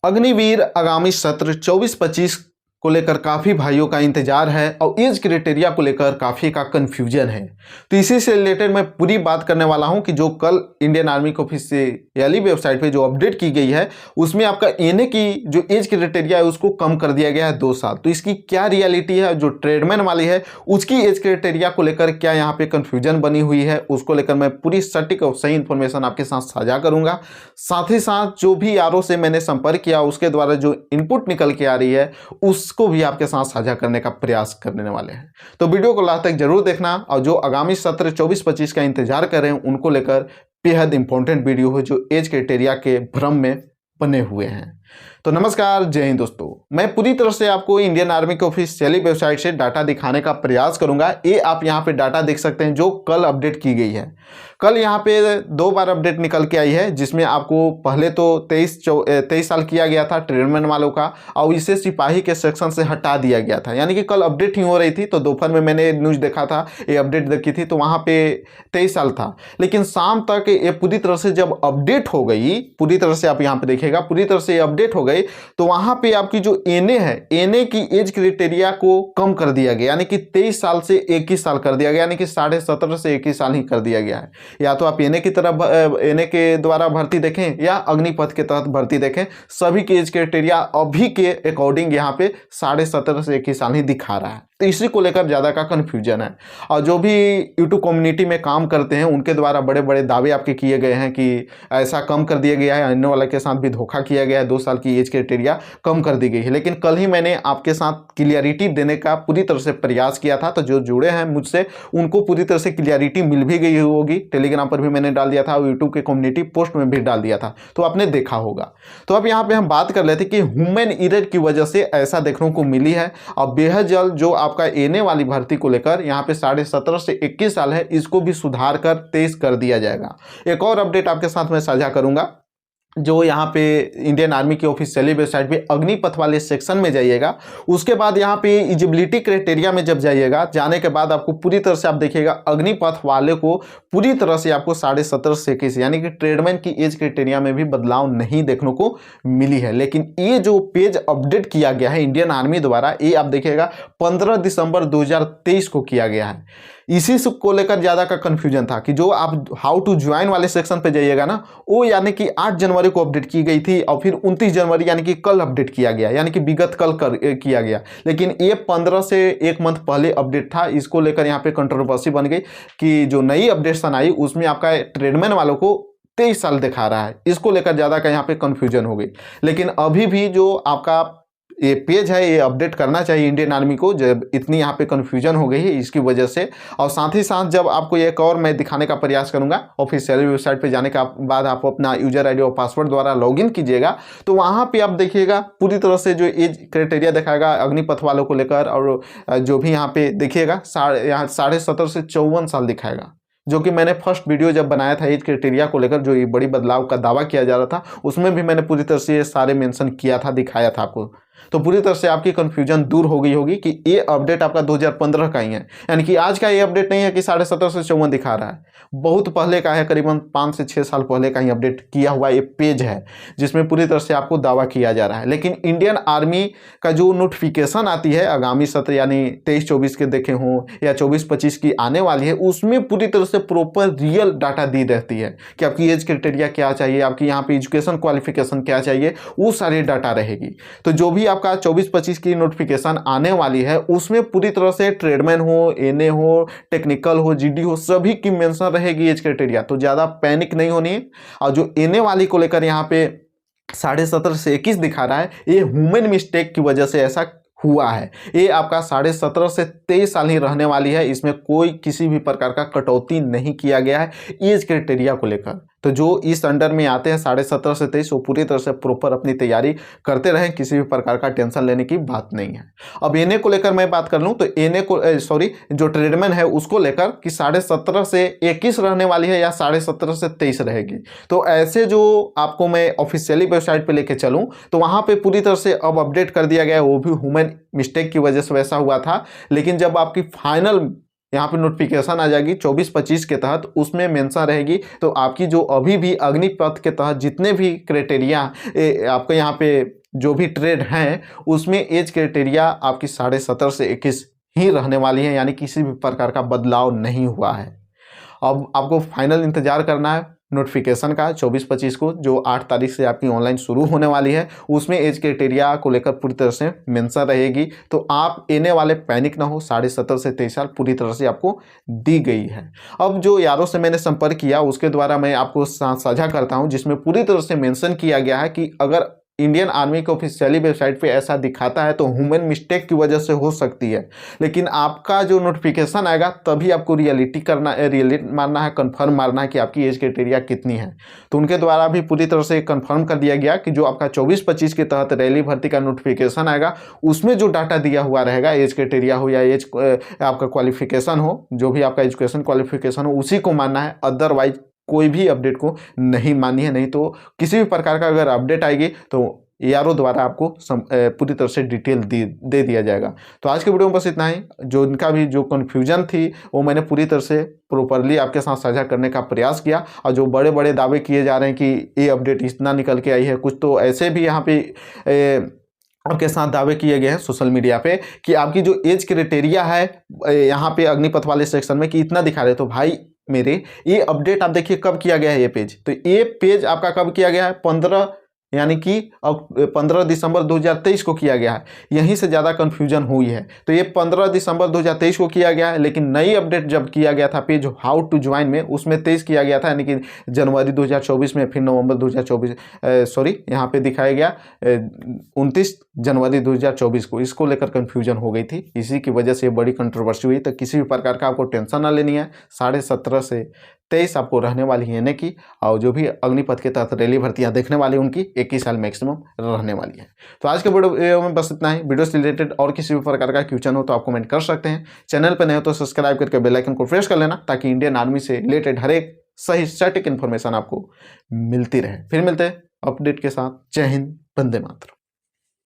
अग्निवीर आगामी सत्र 24-25 को लेकर काफ़ी भाइयों का इंतजार है और एज क्राइटेरिया को लेकर काफ़ी का कन्फ्यूजन है। तो इसी से रिलेटेड मैं पूरी बात करने वाला हूं कि जो कल इंडियन आर्मी की ऑफिशियली वेबसाइट पे जो अपडेट की गई है उसमें आपका एनए की जो एज क्राइटेरिया है उसको कम कर दिया गया है 2 साल। तो इसकी क्या रियलिटी है, जो ट्रेडमैन वाली है उसकी एज क्राइटेरिया को लेकर क्या यहाँ पे कन्फ्यूजन बनी हुई है, उसको लेकर मैं पूरी सटीक और सही इन्फॉर्मेशन आपके साथ साझा करूंगा। साथ ही साथ जो भी आरओ से मैंने संपर्क किया उसके द्वारा जो इनपुट निकल के आ रही है उसको भी आपके साथ साझा करने का प्रयास करने वाले हैं। तो वीडियो को लास्ट तक जरूर देखना और जो आगामी सत्र 24-25 का इंतजार कर रहे हैं उनको लेकर बेहद इंपॉर्टेंट वीडियो है जो एज क्राइटेरिया के भ्रम में बने हुए हैं। तो नमस्कार, जय हिंद दोस्तों। मैं पूरी तरह से आपको इंडियन आर्मी की ऑफिशियली वेबसाइट से डाटा दिखाने का प्रयास करूंगा। ये आप यहां पे डाटा देख सकते हैं जो कल अपडेट की गई है। कल यहां पे 2 बार अपडेट निकल के आई है जिसमें आपको पहले तो 23 साल किया गया था ट्रेडमैन वालों का और इसे सिपाही के सेक्शन से हटा दिया गया था। यानी कि कल अपडेट ही हो रही थी तो दोपहर में मैंने न्यूज़ देखा था, ये अपडेट देखी थी तो वहाँ पे 23 साल था। लेकिन शाम तक ये पूरी तरह से जब अपडेट हो गई, पूरी तरह से आप यहाँ पे देखिएगा, पूरी तरह से अपडेट हो गई तो वहां पे आपकी जो एनए है, एनए की एज क्राइटेरिया को कम कर दिया गया, यानी कि 23 साल से 21 साल कर दिया गया, यानी कि 17.5 से 21 साल ही कर दिया गया है। या तो आप एनए की तरफ एनए के द्वारा भर्ती देखें या अग्निपथ के तहत भर्ती देखें, सभी की एज क्राइटेरिया अभी के अकॉर्डिंग यहाँ पे 17.5 से 21 साल ही दिखा रहा है। तो इसी को लेकर ज़्यादा का कन्फ्यूजन है। और जो भी यूट्यूब कम्युनिटी में काम करते हैं उनके द्वारा बड़े बड़े दावे आपके किए गए हैं कि ऐसा कम कर दिया गया है, अन्य वाले के साथ भी धोखा किया गया है, 2 साल की एज क्राइटेरिया कम कर दी गई है। लेकिन कल ही मैंने आपके साथ क्लियरिटी देने का पूरी तरह से प्रयास किया था, तो जो जुड़े हैं मुझसे उनको पूरी तरह से क्लियरिटी मिल भी गई होगी। टेलीग्राम पर भी मैंने डाल दिया था और यूट्यूब के कम्युनिटी पोस्ट में भी डाल दिया था, तो आपने देखा होगा। तो अब यहाँ पे हम बात कर लेते कि ह्यूमन एरर की वजह से ऐसा देखने को मिली है और बेहद जल्द जो आपका एनए वाली भर्ती को लेकर यहाँ पे 17.5 से 21 साल है, इसको भी सुधार कर 23 कर दिया जाएगा। एक और अपडेट आपके साथ मैं साझा करूंगा। जो यहाँ पे इंडियन आर्मी की ऑफिशियली वेबसाइट पे अग्निपथ वाले सेक्शन में जाइएगा, उसके बाद यहाँ पे एलिजिबिलिटी क्राइटेरिया में जब जाइएगा, जाने के बाद आपको पूरी तरह से आप देखिएगा अग्निपथ वाले को पूरी तरह से आपको 17.5 से 21 यानी कि ट्रेडमैन की एज क्राइटेरिया में भी बदलाव नहीं देखने को मिली है। लेकिन ये जो पेज अपडेट किया गया है इंडियन आर्मी द्वारा, ये आप देखिएगा 15 दिसंबर 2023 को किया गया है। इसी को लेकर ज़्यादा का कन्फ्यूजन था कि जो आप हाउ टू ज्वाइन वाले सेक्शन पे जाइएगा ना, वो यानी कि 8 जनवरी को अपडेट की गई थी और फिर 29 जनवरी यानी कि कल अपडेट किया गया, यानी कि विगत कल किया गया। लेकिन ये 15 से 1 मंथ पहले अपडेट था। इसको लेकर यहाँ पे कंट्रोवर्सी बन गई कि जो नई अपडेशन आई उसमें आपका ट्रेडमैन वालों को 23 साल दिखा रहा है। इसको लेकर ज़्यादा का यहाँ पे कन्फ्यूजन हो गई। लेकिन अभी भी जो आपका ये पेज है ये अपडेट करना चाहिए इंडियन आर्मी को, जब इतनी यहाँ पे कन्फ्यूजन हो गई है इसकी वजह से। और साथ ही साथ जब आपको एक और मैं दिखाने का प्रयास करूंगा, ऑफिशियल वेबसाइट पे जाने के बाद आप अपना यूजर आईडी और पासवर्ड द्वारा लॉगिन कीजिएगा तो वहाँ पे आप देखिएगा पूरी तरह से जो एज क्राइटेरिया दिखाएगा अग्निपथ वालों को लेकर, और जो भी यहाँ पे देखिएगा यहाँ 17.5 से 54 साल दिखाएगा, जो कि मैंने फर्स्ट वीडियो जब बनाया था एज क्राइटेरिया को लेकर जो ये बड़ी बदलाव का दावा किया जा रहा था उसमें भी मैंने पूरी तरह से ये सारे मेंशन किया था, दिखाया था आपको। तो पूरी तरह से आपकी कंफ्यूजन दूर हो गई होगी कि ये अपडेट आपका 2015 का ही है, यानी कि आज का ये अपडेट नहीं है कि 17.5 से 54 दिखा रहा है, बहुत पहले का है, करीबन 5 से 6 साल पहले का ही अपडेट किया हुआ ये पेज है जिसमें पूरी तरह से आपको दावा किया जा रहा है। लेकिन इंडियन आर्मी का जो नोटिफिकेशन आती है आगामी सत्र यानी 23-24 के देखे हों या 24-25 की आने वाली है, उसमें पूरी तरह से प्रॉपर रियल डाटा दी रहती है कि आपकी एज क्राइटेरिया क्या चाहिए, आपकी यहाँ पे एजुकेशन क्वालिफिकेशन क्या चाहिए, वो सारी डाटा रहेगी। तो जो भी आपका 24-25 की नोटिफिकेशन आने वाली है उसमें पूरी तरह से ट्रेडमैन हो, एनए हो, टेक्निकल हो, जीडी हो, सभी की मेंशन रहेगी एज क्राइटेरिया। तो ज़्यादा पैनिक नहीं होनी है। और जो एनए वाली को लेकर यहाँ पे 17.5 से 21 दिखा रहा है, ये ह्यूमन मिस्टेक की वजह से ऐसा हुआ है। ये आपका 17.5 से 23 साल ही रहने वाली है, इसमें कोई किसी भी प्रकार का कटौती नहीं किया गया है एज क्राइटेरिया को लेकर। तो जो इस अंडर में आते हैं 17.5 से 23 वो पूरी तरह से प्रॉपर अपनी तैयारी करते रहें, किसी भी प्रकार का टेंशन लेने की बात नहीं है। अब एनए को लेकर मैं बात कर लूँ तो एनए को जो ट्रेडमैन है उसको लेकर कि 17.5 से 21 रहने वाली है या 17.5 से 23 रहेगी। तो ऐसे जो आपको मैं ऑफिशियली वेबसाइट पे लेके चलूँ तो वहाँ पे पूरी तरह से अब अपडेट कर दिया गया है, वो भी ह्यूमन मिस्टेक की वजह से वैसा हुआ था। लेकिन जब आपकी फाइनल यहाँ पे नोटिफिकेशन आ जाएगी 24-25 के तहत, उसमें मेंशन रहेगी। तो आपकी जो अभी भी अग्निपथ के तहत जितने भी क्राइटेरिया आपके यहाँ पे जो भी ट्रेड हैं, उसमें एज क्राइटेरिया आपकी 17.5 से 21 ही रहने वाली है, यानी किसी भी प्रकार का बदलाव नहीं हुआ है। अब आपको फाइनल इंतजार करना है नोटिफिकेशन का 24-25 को, जो 8 तारीख से आपकी ऑनलाइन शुरू होने वाली है। उसमें एज क्राइटेरिया को लेकर पूरी तरह से मेंशन रहेगी। तो आप एने वाले पैनिक ना हो, 17.5 से 23 साल पूरी तरह से आपको दी गई है। अब जो यारों से मैंने संपर्क किया उसके द्वारा मैं आपको साझा करता हूं, जिसमें पूरी तरह से मेंशन किया गया है कि अगर इंडियन आर्मी के ऑफिशियली वेबसाइट पे ऐसा दिखाता है तो ह्यूमन मिस्टेक की वजह से हो सकती है, लेकिन आपका जो नोटिफिकेशन आएगा तभी आपको रियलिटी मारना है, कंफर्म मारना है कि आपकी एज क्राइटेरिया कितनी है। तो उनके द्वारा भी पूरी तरह से कंफर्म कर दिया गया कि जो आपका 24-25 के तहत रैली भर्ती का नोटिफिकेशन आएगा, उसमें जो डाटा दिया हुआ रहेगा, एज क्राइटेरिया हो या एज आपका क्वालिफिकेशन हो, जो भी आपका एजुकेशन क्वालिफिकेशन हो, उसी को मानना है। अदरवाइज कोई भी अपडेट को नहीं मानी है। नहीं तो किसी भी प्रकार का अगर अपडेट आएगी तो यारों द्वारा आपको पूरी तरह से डिटेल दे दिया जाएगा। तो आज के वीडियो में बस इतना ही। जो इनका भी जो कन्फ्यूजन थी वो मैंने पूरी तरह से प्रॉपरली आपके साथ साझा करने का प्रयास किया। और जो बड़े बड़े दावे किए जा रहे हैं कि ये अपडेट इतना निकल के आई है, कुछ तो ऐसे भी यहाँ पे आपके साथ दावे किए गए हैं सोशल मीडिया पे कि आपकी जो एज क्राइटेरिया है यहाँ पे अग्निपथ वाले सेक्शन में कि इतना दिखा रहे। तो भाई मेरे ये अपडेट आप देखिए कब किया गया है ये पेज। तो ये पेज आपका कब किया गया है? 15 यानी कि अब 15 दिसंबर 2023 को किया गया है। यहीं से ज़्यादा कन्फ्यूजन हुई है। तो ये 15 दिसंबर 2023 को किया गया है, लेकिन नई अपडेट जब किया गया था पेज हाउ टू ज्वाइन में, उसमें 23 किया गया था, यानी कि जनवरी 2024 में, फिर नवंबर 2024 सॉरी यहाँ पे दिखाया गया 29 जनवरी 2024 को। इसको लेकर कन्फ्यूजन हो गई थी, इसी की वजह से बड़ी कंट्रोवर्सी हुई। तो किसी भी प्रकार का आपको टेंशन ना लेनी है। 17.5 से 23 आपको रहने वाली है यानी कि, और जो भी अग्निपथ के तहत रैली भर्तियां देखने वाली उनकी 21 साल मैक्सिमम रहने वाली है। तो आज के वीडियो में बस इतना ही। वीडियो से रिलेटेड और किसी भी प्रकार का क्वेश्चन हो तो आप कमेंट कर सकते हैं। चैनल पर नए हो तो सब्सक्राइब करके बेल आइकन को प्रेस कर लेना, ताकि इंडियन आर्मी से रिलेटेड हर एक सही सटीक इन्फॉर्मेशन आपको मिलती रहे। फिर मिलते हैं अपडेट के साथ। जय हिंद, वंदे मातरम।